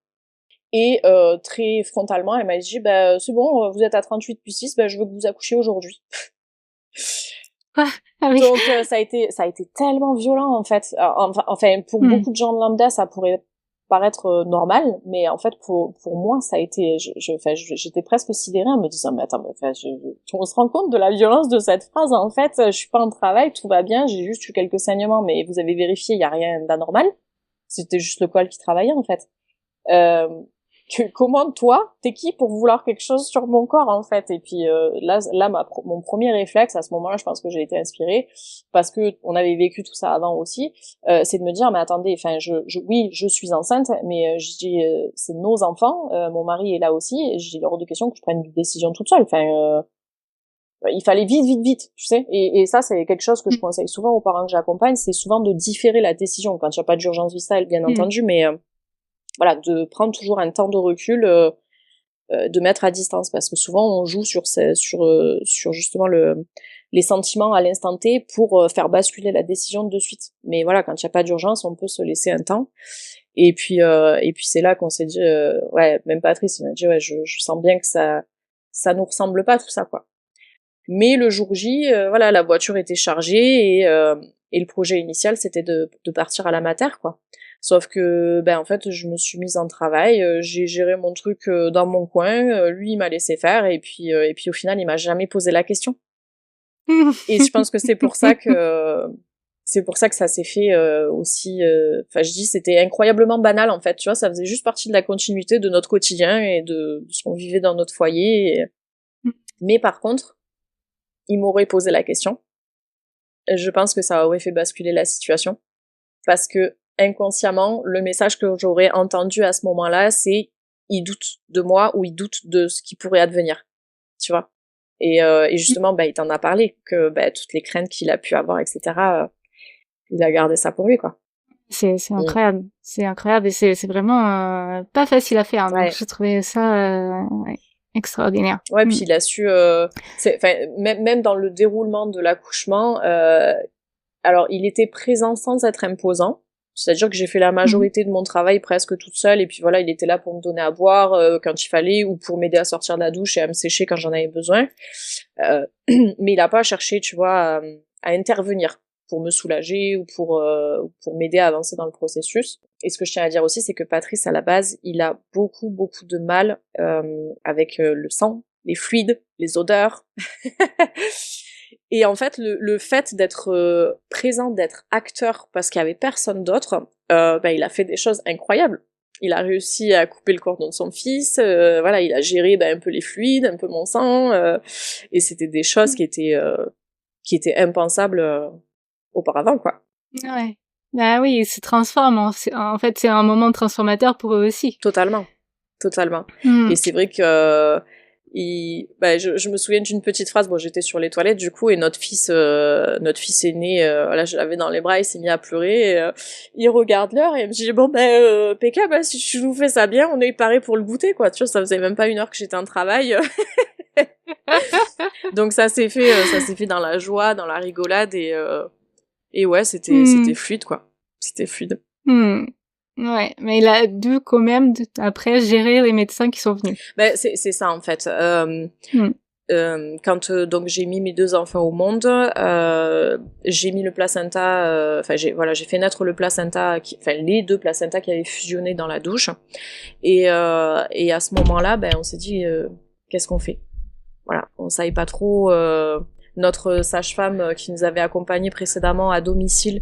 Et très frontalement, elle m'a dit c'est bon, vous êtes à 38,6, je veux que vous accouchiez aujourd'hui. Ah oui. Donc ça a été tellement violent en fait. Enfin pour beaucoup de gens lambda ça pourrait paraître normal, mais en fait pour moi ça a été j'étais presque sidérée en me disant mais attends, on se rend compte de la violence de cette phrase en fait. Je suis pas en travail, tout va bien, j'ai juste eu quelques saignements, mais vous avez vérifié, il y a rien d'anormal. C'était juste le col qui travaillait en fait. Comment toi t'es qui pour vouloir quelque chose sur mon corps en fait. Et puis là mon premier réflexe à ce moment-là, je pense que j'ai été inspirée parce que on avait vécu tout ça avant aussi, c'est de me dire mais attendez, enfin oui je suis enceinte, mais je dis c'est nos enfants, mon mari est là aussi, et je dis il est hors de question que je prenne une décision toute seule, enfin il fallait vite, tu sais. Et ça, c'est quelque chose que je conseille souvent aux parents que j'accompagne, c'est souvent de différer la décision quand il n'y a pas d'urgence vitale, bien entendu, mais voilà, de prendre toujours un temps de recul, de mettre à distance, parce que souvent on joue sur justement les sentiments à l'instant T pour faire basculer la décision de suite. Mais voilà, quand il n'y a pas d'urgence, on peut se laisser un temps. Et puis c'est là qu'on s'est dit, même Patrice il m'a dit je sens bien que ça nous ressemble pas tout ça quoi. Mais le jour J, voilà, la voiture était chargée et le projet initial c'était de partir à la mater quoi. Sauf que en fait je me suis mise en travail, j'ai géré mon truc dans mon coin, lui il m'a laissé faire, et puis au final il m'a jamais posé la question. Et je pense que c'est pour ça que ça s'est fait aussi. Enfin, je dis, c'était incroyablement banal en fait. Tu vois, ça faisait juste partie de la continuité de notre quotidien et de ce qu'on vivait dans notre foyer. Mais par contre, il m'aurait posé la question. Je pense que ça aurait fait basculer la situation parce que inconsciemment, le message que j'aurais entendu à ce moment-là, c'est il doute de moi ou il doute de ce qui pourrait advenir. Tu vois. Et justement, il t'en a parlé que toutes les craintes qu'il a pu avoir, etc. Il a gardé ça pour lui, quoi. C'est incroyable, c'est incroyable et c'est vraiment pas facile à faire. Ouais. Donc j'ai trouvé ça extraordinaire. Ouais, puis il a su, même dans le déroulement de l'accouchement, alors il était présent sans être imposant. C'est-à-dire que j'ai fait la majorité de mon travail presque toute seule, et puis voilà, il était là pour me donner à boire quand il fallait, ou pour m'aider à sortir de la douche et à me sécher quand j'en avais besoin. Mais il a pas cherché, tu vois, à intervenir pour me soulager ou pour m'aider à avancer dans le processus. Et ce que je tiens à dire aussi, c'est que Patrice, à la base, il a beaucoup de mal avec le sang, les fluides, les odeurs. Et en fait, le fait d'être présent, d'être acteur, parce qu'il y avait personne d'autre, il a fait des choses incroyables. Il a réussi à couper le cordon de son fils, voilà, il a géré un peu les fluides, un peu mon sang, et c'était des choses qui étaient impensables auparavant, quoi. Ouais. Bah oui, ils se transforment. En fait, c'est un moment transformateur pour eux aussi. Totalement. Et c'est vrai que je me souviens d'une petite phrase. Bon, j'étais sur les toilettes du coup, et notre fils aîné, là, je l'avais dans les bras, il s'est mis à pleurer. Et, il regarde l'heure et il me dit bon PK, si tu nous fais ça bien, on est paré pour le goûter, quoi. Tu vois, ça faisait même pas 1 heure que j'étais en travail. Donc ça s'est fait dans la joie, dans la rigolade, et ouais, c'était fluide, quoi. C'était fluide. Ouais, mais il a dû quand même après gérer les médecins qui sont venus. C'est ça en fait. Quand donc j'ai mis mes 2 enfants au monde, j'ai mis le placenta, j'ai fait naître le placenta, les 2 placentas qui avaient fusionné dans la douche, et à ce moment-là, on s'est dit qu'est-ce qu'on fait. Voilà, on savait pas trop. Notre sage-femme qui nous avait accompagnés précédemment à domicile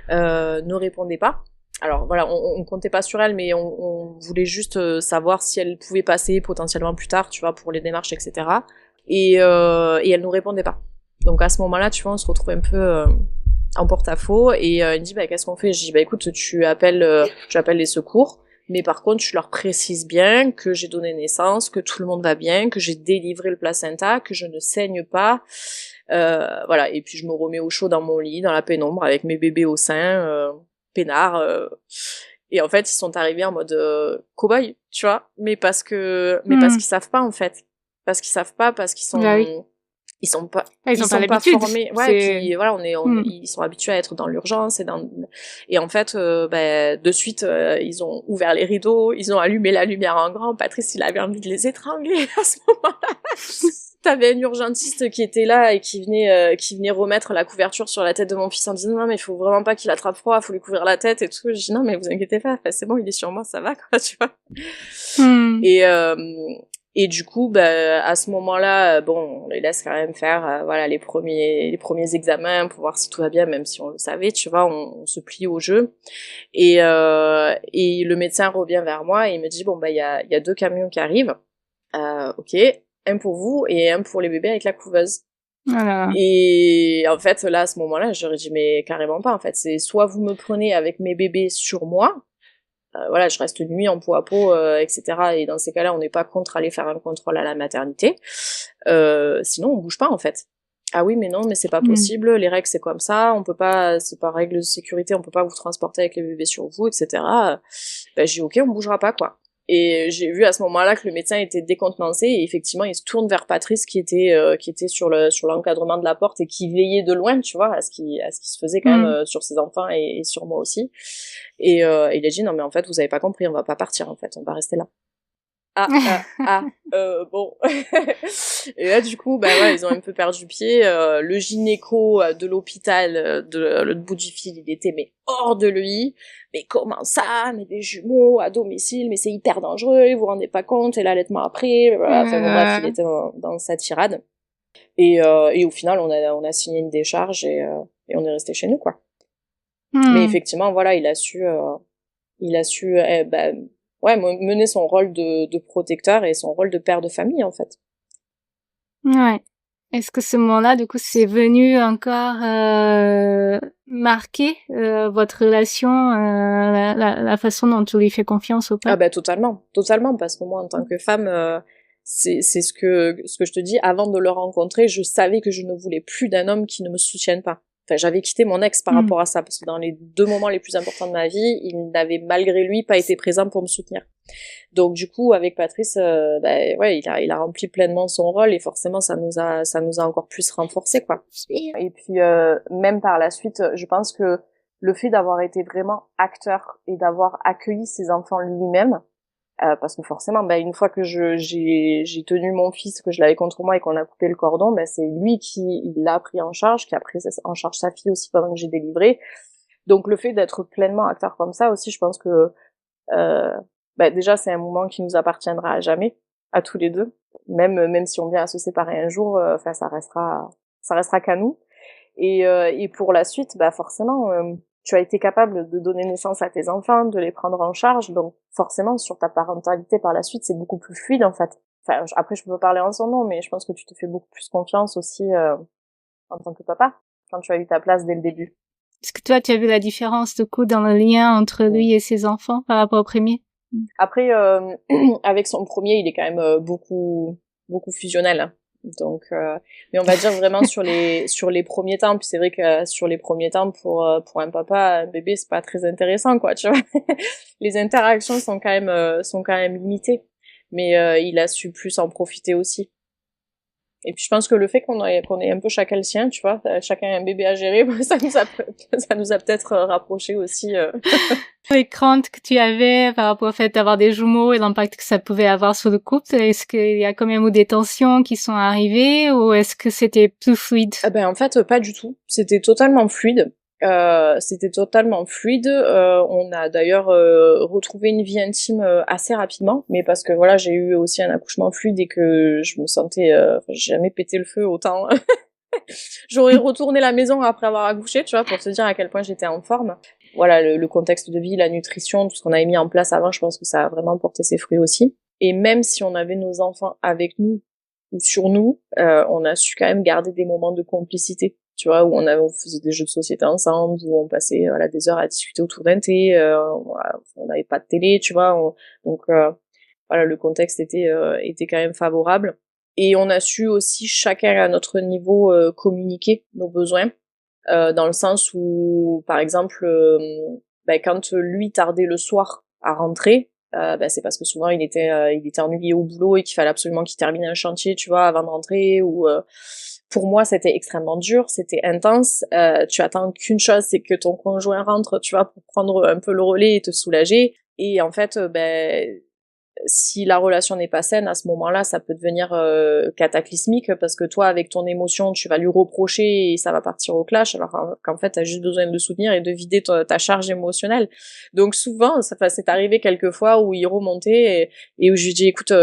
ne répondait pas. Alors voilà, on comptait pas sur elle, mais on voulait juste savoir si elle pouvait passer potentiellement plus tard, tu vois, pour les démarches, etc. Et elle nous répondait pas. Donc à ce moment-là, tu vois, on se retrouve un peu en porte-à-faux, et il me dit qu'est-ce qu'on fait. Je dis écoute, tu appelles les secours, mais par contre tu leur précises bien que j'ai donné naissance, que tout le monde va bien, que j'ai délivré le placenta, que je ne saigne pas. Voilà, et puis je me remets au chaud dans mon lit, dans la pénombre, avec mes bébés au sein, peinards. Et en fait, ils sont arrivés en mode cow-boy, tu vois, mais parce qu'ils savent pas en fait. Parce qu'ils savent pas, parce qu'ils sont... Ils sont pas formés. Ouais, puis voilà, ils sont habitués à être dans l'urgence et en fait, de suite, ils ont ouvert les rideaux, ils ont allumé la lumière en grand. Patrice, il avait envie de les étrangler à ce moment-là. T'avais une urgentiste qui était là et qui venait remettre la couverture sur la tête de mon fils en disant non mais il faut vraiment pas qu'il attrape froid, faut lui couvrir la tête et tout. Je dis non mais vous inquiétez pas, c'est bon, il est sur moi, ça va quoi, tu vois. Et du coup, à ce moment-là, on les laisse quand même faire, les premiers examens pour voir si tout va bien, même si on le savait, tu vois, on se plie au jeu. Et le médecin revient vers moi et il me dit il y a 2 camions qui arrivent, ok, un pour vous et un pour les bébés avec la couveuse. Voilà. Et en fait, là, à ce moment-là, j'aurais dit mais carrément pas. En fait, c'est soit vous me prenez avec mes bébés sur moi. Je reste nuit en peau à peau, etc. Et dans ces cas-là, on n'est pas contre aller faire un contrôle à la maternité. Sinon, on bouge pas en fait. Ah oui, mais non, mais c'est pas possible. Les règles, c'est comme ça. On peut pas, c'est par règle de sécurité, on peut pas vous transporter avec les bébés sur vous, etc. J'ai dit ok, on bougera pas quoi. Et j'ai vu à ce moment-là que le médecin était décontenancé et effectivement il se tourne vers Patrice qui était sur l'encadrement de la porte et qui veillait de loin, tu vois, à ce qui se faisait quand même sur ses enfants et sur moi aussi. Et il a dit non mais en fait vous avez pas compris, on va pas partir en fait, on va rester là. Bon. Et là du coup ils ont un peu perdu pied. Le gynéco de l'hôpital de l'autre bout du fil, il était mais hors de lui. Mais comment ça, mais des jumeaux à domicile, mais c'est hyper dangereux, vous vous rendez pas compte, et l'allaitement après, voilà. Enfin bon, bref, il était dans sa tirade. Et au final, on a signé une décharge et on est resté chez nous, quoi. Mais effectivement, voilà, il a su mener son rôle de protecteur et son rôle de père de famille, en fait. Ouais. Est-ce que ce moment-là, du coup, c'est venu encore marquer votre relation, la façon dont tu lui fais confiance ou pas? Ah ben totalement, parce que moi, en tant que femme, c'est ce que je te dis, avant de le rencontrer, je savais que je ne voulais plus d'un homme qui ne me soutienne pas. Enfin, j'avais quitté mon ex par rapport à ça, parce que dans les 2 moments les plus importants de ma vie, il n'avait malgré lui pas été présent pour me soutenir. Donc du coup, avec Patrice, il a rempli pleinement son rôle et forcément ça nous a encore plus renforcés, quoi. Et puis même par la suite, je pense que le fait d'avoir été vraiment acteur et d'avoir accueilli ses enfants lui-même, parce que forcément, une fois que j'ai tenu mon fils, que je l'avais contre moi et qu'on a coupé le cordon, c'est lui qui l'a pris en charge, qui a pris en charge sa fille aussi pendant que j'ai délivré. Donc le fait d'être pleinement acteur comme ça aussi, je pense que déjà c'est un moment qui nous appartiendra à jamais, à tous les deux. Même si on vient à se séparer un jour, ça restera qu'à nous. Et pour la suite, forcément, tu as été capable de donner naissance à tes enfants, de les prendre en charge, donc forcément sur ta parentalité par la suite c'est beaucoup plus fluide en fait. Enfin après je peux parler en son nom, mais je pense que tu te fais beaucoup plus confiance aussi en tant que papa quand tu as eu ta place dès le début. Est-ce que toi tu as vu la différence du coup dans le lien entre lui et ses enfants par rapport au premier? Après avec son premier il est quand même beaucoup fusionnel, hein. Donc mais on va dire vraiment sur les premiers temps, puis c'est vrai que sur les premiers temps pour un papa, un bébé c'est pas très intéressant, quoi, tu vois. Les interactions sont quand même limitées, mais il a su plus en profiter aussi. Et puis je pense que le fait qu'on ait un peu chacun le sien, tu vois, chacun un bébé à gérer, ça nous a peut-être rapprochés aussi. Les craintes que tu avais par rapport au fait d'avoir des jumeaux et l'impact que ça pouvait avoir sur le couple, est-ce qu'il y a quand même eu des tensions qui sont arrivées ou est-ce que c'était plus fluide? En fait, pas du tout. C'était totalement fluide. On a d'ailleurs retrouvé une vie intime assez rapidement, mais parce que voilà, j'ai eu aussi un accouchement fluide et que je me sentais, j'ai jamais pété le feu autant. J'aurais retourné la maison après avoir accouché, tu vois, pour te dire à quel point j'étais en forme. Voilà, le contexte de vie, la nutrition, tout ce qu'on avait mis en place avant, je pense que ça a vraiment porté ses fruits aussi. Et même si on avait nos enfants avec nous ou sur nous, on a su quand même garder des moments de complicité, tu vois, où on faisait des jeux de société ensemble, où on passait des heures à discuter autour d'un thé, on n'avait pas de télé, tu vois, donc le contexte était quand même favorable. Et on a su aussi chacun à notre niveau communiquer nos besoins, dans le sens où, par exemple, quand lui tardait le soir à rentrer, c'est parce que souvent il était ennuyé au boulot et qu'il fallait absolument qu'il termine un chantier, tu vois, avant de rentrer. Ou pour moi c'était extrêmement dur, c'était intense. Tu attends qu'une chose, c'est que ton conjoint rentre, tu vois, pour prendre un peu le relais et te soulager. Et en fait, si la relation n'est pas saine, à ce moment-là, ça peut devenir cataclysmique parce que toi, avec ton émotion, tu vas lui reprocher et ça va partir au clash, alors qu'en fait, t'as juste besoin de soutenir et de vider ta charge émotionnelle. Donc souvent, c'est arrivé quelques fois où il remontait et où je lui dis, écoute,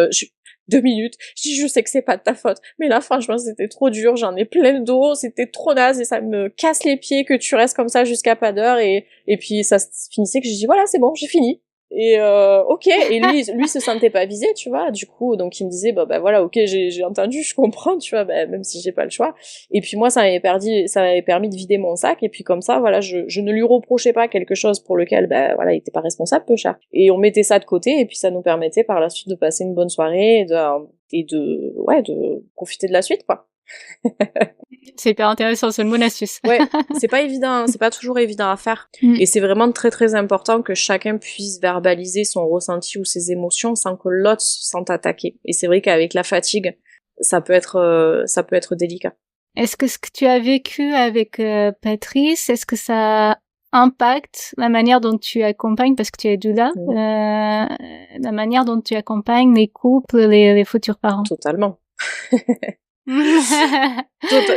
2 minutes, je sais que c'est pas de ta faute, mais là, franchement, c'était trop dur, j'en ai plein le dos, c'était trop naze et ça me casse les pieds que tu restes comme ça jusqu'à pas d'heure et puis ça se finissait que je dis, voilà, c'est bon, j'ai fini. Et ok, et lui se sentait pas visé, tu vois, du coup, donc il me disait voilà, ok, j'ai entendu, je comprends, tu vois, même si j'ai pas le choix. Et puis moi ça m'avait permis de vider mon sac, et puis comme ça, voilà, je ne lui reprochais pas quelque chose pour lequel il était pas responsable, peu cher. Et on mettait ça de côté, et puis ça nous permettait par la suite de passer une bonne soirée et de profiter de la suite, quoi. C'est hyper intéressant, c'est une bonne astuce. Ouais, c'est pas évident, c'est pas toujours évident à faire. Et c'est vraiment très très important que chacun puisse verbaliser son ressenti ou ses émotions sans que l'autre se sente attaqué. Et c'est vrai qu'avec la fatigue, ça peut être délicat. Est-ce que ce que tu as vécu avec Patrice, est-ce que ça impacte la manière dont tu accompagnes, parce que tu es doula, la manière dont tu accompagnes les couples, les futurs parents? Totalement.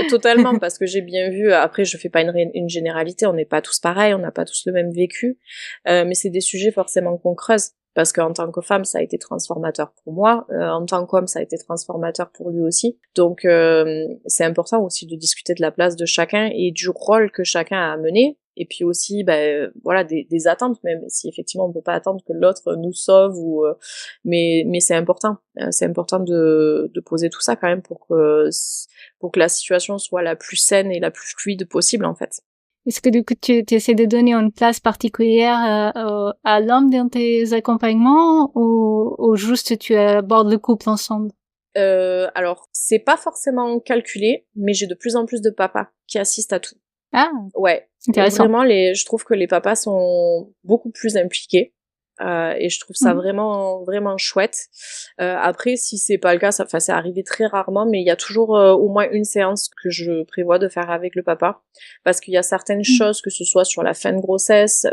Totalement, parce que j'ai bien vu, après je fais pas une généralité, on n'est pas tous pareils, on n'a pas tous le même vécu, mais c'est des sujets forcément qu'on creuse, parce qu'en tant que femme, ça a été transformateur pour moi, en tant qu'homme, ça a été transformateur pour lui aussi. Donc c'est important aussi de discuter de la place de chacun et du rôle que chacun a à mener. Et puis aussi, voilà, des attentes, même si effectivement on peut pas attendre que l'autre nous sauve mais c'est important. C'est important de poser tout ça quand même pour que la situation soit la plus saine et la plus fluide possible en fait. Est-ce que du coup tu essaies de donner une place particulière à l'homme dans tes accompagnements ou juste tu abordes le couple ensemble? Alors c'est pas forcément calculé, mais j'ai de plus en plus de papas qui assistent à tout. Ah, ouais, intéressant. Vraiment, je trouve que les papas sont beaucoup plus impliqués. Et je trouve ça vraiment vraiment chouette. Après, si c'est pas le cas, c'est arrivé très rarement, mais il y a toujours au moins une séance que je prévois de faire avec le papa, parce qu'il y a certaines choses, que ce soit sur la fin de grossesse,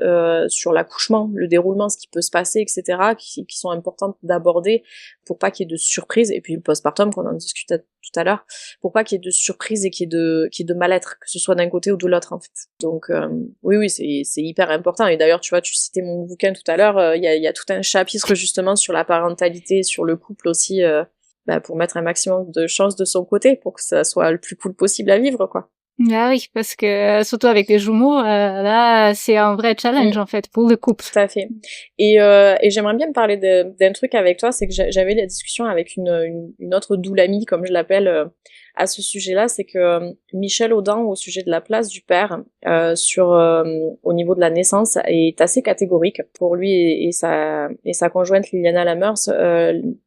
sur l'accouchement, le déroulement, ce qui peut se passer, etc., qui sont importantes d'aborder pour pas qu'il y ait de surprise, et puis le postpartum qu'on en discutait tout à l'heure, pour pas qu'il y ait de surprise et qu'il y ait de mal-être, que ce soit d'un côté ou de l'autre en fait. Donc oui, c'est hyper important. Et d'ailleurs, tu vois, tu citais mon bouquin tout à l'heure, il y a tout un chapitre justement sur la parentalité, sur le couple aussi, pour mettre un maximum de chance de son côté, pour que ça soit le plus cool possible à vivre, quoi. Ah oui, parce que surtout avec les jumeaux, là, c'est un vrai challenge en fait pour le couple. Tout à fait. Et j'aimerais bien me parler d'un truc avec toi, c'est que j'avais la discussion avec une autre doula amie, comme je l'appelle, à ce sujet-là, c'est que Michel Audin, au sujet de la place du père au niveau de la naissance, est assez catégorique pour lui et sa conjointe Liliana Lamers.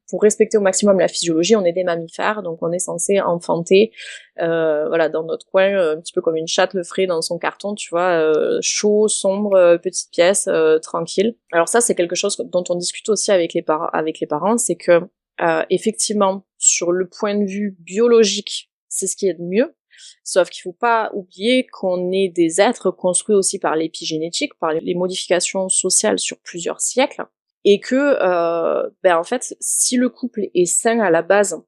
Pour respecter au maximum la physiologie, on est des mammifères, donc on est censé enfanter, voilà, dans notre coin, un petit peu comme une chatte le ferait dans son carton, tu vois, chaud, sombre, petite pièce, tranquille. Alors ça, c'est quelque chose dont on discute aussi avec les parents, c'est que effectivement, sur le point de vue biologique, c'est ce qui est de mieux. Sauf qu'il faut pas oublier qu'on est des êtres construits aussi par l'épigénétique, par les modifications sociales sur plusieurs siècles, et que, en fait, si le couple est sain à la base,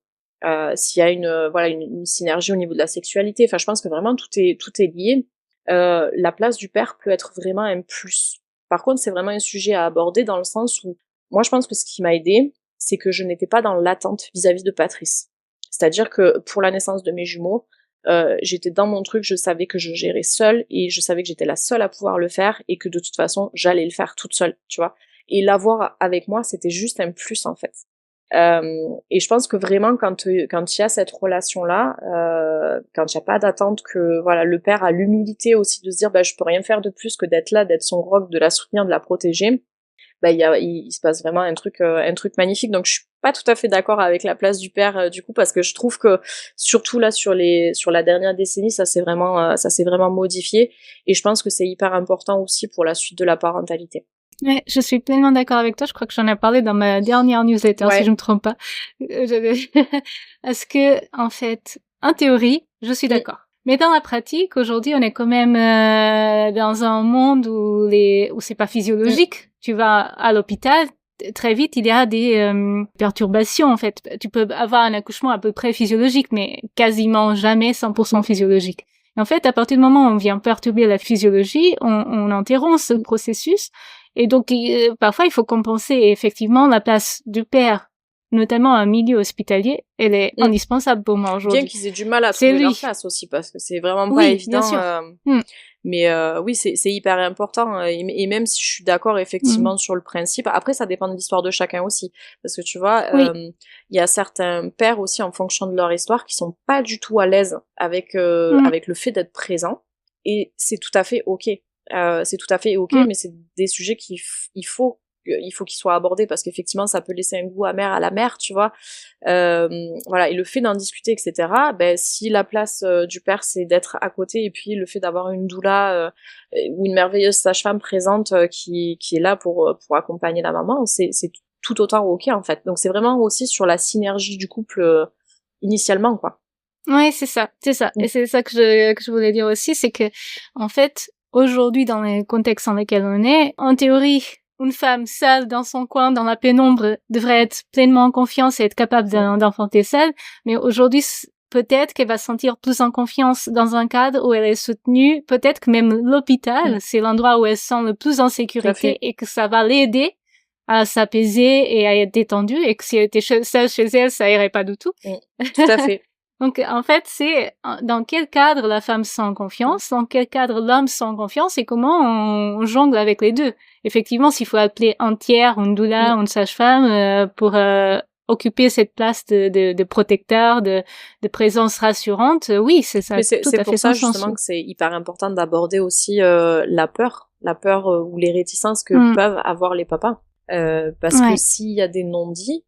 s'il y a une synergie au niveau de la sexualité, enfin, je pense que vraiment tout est lié. La place du père peut être vraiment un plus. Par contre, c'est vraiment un sujet à aborder dans le sens où, moi, je pense que ce qui m'a aidée, c'est que je n'étais pas dans l'attente vis-à-vis de Patrice. C'est-à-dire que pour la naissance de mes jumeaux, j'étais dans mon truc, je savais que je gérais seule et je savais que j'étais la seule à pouvoir le faire et que de toute façon, j'allais le faire toute seule, tu vois. Et l'avoir avec moi, c'était juste un plus en fait. Et je pense que vraiment quand il y a cette relation-là, quand il n'y a pas d'attente, que voilà, le père a l'humilité aussi de se dire je peux rien faire de plus que d'être là, d'être son roc, de la soutenir, de la protéger. Il se passe vraiment un truc magnifique. Donc je suis pas tout à fait d'accord avec la place du père du coup, parce que je trouve que surtout là sur la dernière décennie, ça s'est vraiment modifié, et je pense que c'est hyper important aussi pour la suite de la parentalité. Ouais, je suis pleinement d'accord avec toi. Je crois que j'en ai parlé dans ma dernière newsletter, si je me trompe pas. Parce que, en fait, en théorie, je suis d'accord. Mais dans la pratique, aujourd'hui, on est quand même dans un monde où c'est pas physiologique. Tu vas à l'hôpital, très vite, il y a des perturbations, en fait. Tu peux avoir un accouchement à peu près physiologique, mais quasiment jamais 100% physiologique. Et en fait, à partir du moment où on vient perturber la physiologie, on interrompt ce processus. Et donc, parfois, il faut compenser. Et effectivement, la place du père, notamment en milieu hospitalier, elle est indispensable pour moi aujourd'hui. Bien qu'ils aient du mal à trouver leur place aussi, parce que c'est vraiment pas évident. Bien sûr. Mais oui, c'est hyper important. Et même si je suis d'accord effectivement sur le principe, après ça dépend de l'histoire de chacun aussi. Parce que tu vois, y a certains pères aussi, en fonction de leur histoire, qui sont pas du tout à l'aise avec le fait d'être présent. Et c'est tout à fait ok. Mais c'est des sujets qu'il faut qu'ils soient abordés, parce qu'effectivement ça peut laisser un goût amer à la mère, tu vois. Voilà, et le fait d'en discuter, etc., si la place du père c'est d'être à côté, et puis le fait d'avoir une doula ou une merveilleuse sage-femme présente qui est là pour accompagner la maman, c'est tout autant ok en fait. Donc c'est vraiment aussi sur la synergie du couple initialement, quoi. Ouais, c'est ça. Et c'est ça que je voulais dire aussi, c'est que en fait, aujourd'hui, dans les contextes dans lesquels on est, en théorie, une femme seule dans son coin, dans la pénombre, devrait être pleinement en confiance et être capable d'enfanter seule. Mais aujourd'hui, peut-être qu'elle va se sentir plus en confiance dans un cadre où elle est soutenue. Peut-être que même l'hôpital, c'est l'endroit où elle se sent le plus en sécurité, et que ça va l'aider à s'apaiser et à être détendue, et que si elle était seule chez elle, ça irait pas du tout. Tout à fait. Donc, en fait, c'est dans quel cadre la femme se sent confiance, dans quel cadre l'homme se sent confiance, et comment on jongle avec les deux. Effectivement, s'il faut appeler un tiers, une doula, une sage-femme pour occuper cette place de protecteur, de présence rassurante, oui, c'est ça. Mais c'est pour ça justement que c'est hyper important d'aborder aussi la peur ou les réticences que peuvent avoir les papas, parce que s'il y a des non-dits,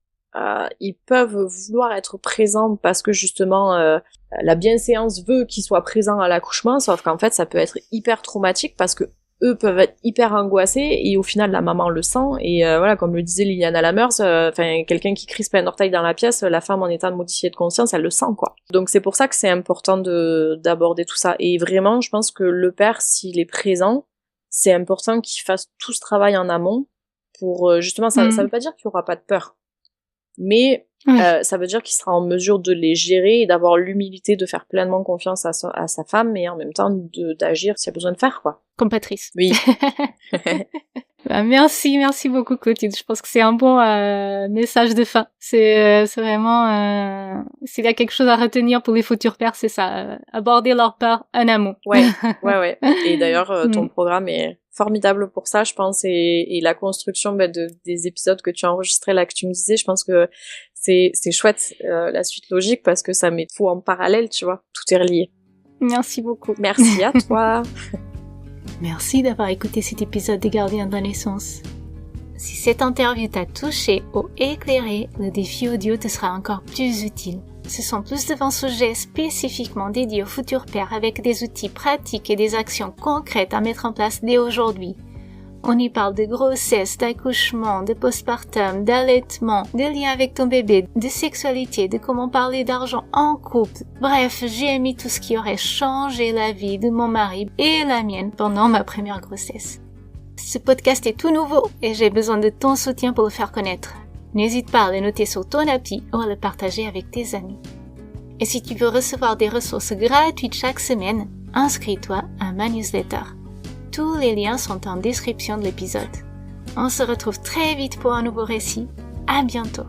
ils peuvent vouloir être présents parce que justement la bienséance veut qu'ils soient présents à l'accouchement, sauf qu'en fait ça peut être hyper traumatique parce que eux peuvent être hyper angoissés et au final la maman le sent et voilà, comme le disait Liliana Lamers, quelqu'un qui crispe un orteil dans la pièce, la femme en état de modifié de conscience, elle le sent quoi. Donc c'est pour ça que c'est important d'aborder tout ça, et vraiment je pense que le père, s'il est présent, c'est important qu'il fasse tout ce travail en amont pour justement ça veut pas dire qu'il y aura pas de peur, mais ça veut dire qu'il sera en mesure de les gérer et d'avoir l'humilité de faire pleinement confiance à sa femme, et en même temps d'agir s'il y a besoin de faire quoi. Comme Patrice. Oui. Merci beaucoup Clotilde. Je pense que c'est un bon message de fin. C'est vraiment s'il y a quelque chose à retenir pour les futurs pères, c'est ça, aborder leur peur en amont. Ouais. Et d'ailleurs ton programme est formidable pour ça, je pense, et la construction des épisodes que tu as enregistrés là, que tu me disais, je pense que c'est chouette la suite logique, parce que ça met tout en parallèle, tu vois, tout est relié. Merci beaucoup. Merci à toi. Merci d'avoir écouté cet épisode des Gardiens de la naissance. Si cette interview t'a touché ou éclairé, le défi audio te sera encore plus utile. Ce sont plus de 20 sujets spécifiquement dédiés aux futurs pères, avec des outils pratiques et des actions concrètes à mettre en place dès aujourd'hui. On y parle de grossesse, d'accouchement, de postpartum, d'allaitement, de liens avec ton bébé, de sexualité, de comment parler d'argent en couple. Bref, j'ai mis tout ce qui aurait changé la vie de mon mari et la mienne pendant ma première grossesse. Ce podcast est tout nouveau et j'ai besoin de ton soutien pour le faire connaître. N'hésite pas à le noter sur ton appli ou à le partager avec tes amis. Et si tu veux recevoir des ressources gratuites chaque semaine, inscris-toi à ma newsletter. Tous les liens sont en description de l'épisode. On se retrouve très vite pour un nouveau récit. À bientôt.